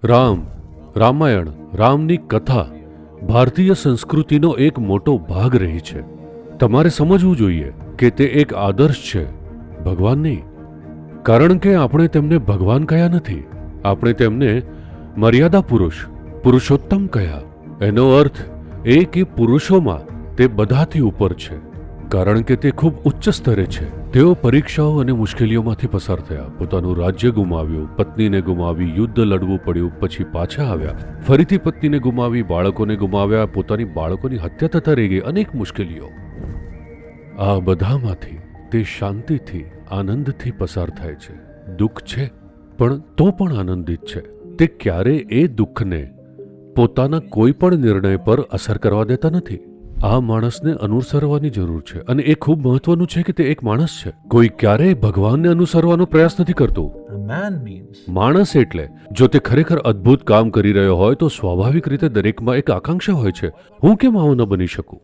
રામાયણ, રામની કથા ભારતીય સંસ્કૃતિનો એક મોટો ભાગ રહી છે. તમારે સમજવું જોઈએ કે તે એક આદર્શ છે, ભગવાન નહીં. કારણ કે આપણે તેમને ભગવાન કહ્યા નથી, આપણે તેમને મર્યાદા પુરુષ, પુરુષોત્તમ કહ્યા. એનો અર્થ એ કે પુરુષોમાં તે બધાથી ઉપર છે, કારણ કે તે ખૂબ ઉચ્ચ સ્તરે છે. તેઓ પરીક્ષાઓ અને મુશ્કેલીઓમાંથી પસાર થયા, પોતાનું રાજ્ય ગુમાવ્યું, પત્નીને ગુમાવી, યુદ્ધ લડવું પડ્યું, પછી પાછા આવ્યા, ફરીથી પત્નીને ગુમાવી, બાળકોને ગુમાવ્યા, પોતાની બાળકોની હત્યા થતા રહી ગઈ, અનેક મુશ્કેલીઓ. આ બધામાંથી તે શાંતિથી, આનંદથી પસાર થાય છે. દુઃખ છે, પણ તો પણ આનંદિત છે. તે ક્યારે એ દુઃખને પોતાના કોઈ પણ નિર્ણય પર અસર કરવા દેતા નથી. આ માણસને અનુસરવાની જરૂર છે, અને એ ખૂબ મહત્વનું છે કે તે એક માણસ છે. કોઈ ક્યારેય ભગવાનને અનુસરવાનો પ્રયાસ નથી કરતું. A man means માણસ એટલે જો તે ખરેખર અદ્ભુત કામ કરી રહ્યો હોય તો સ્વાભાવિક રીતે દરેકમાં એક આકાંક્ષા હોય છે, હું કેમ આવો ન બની શકું.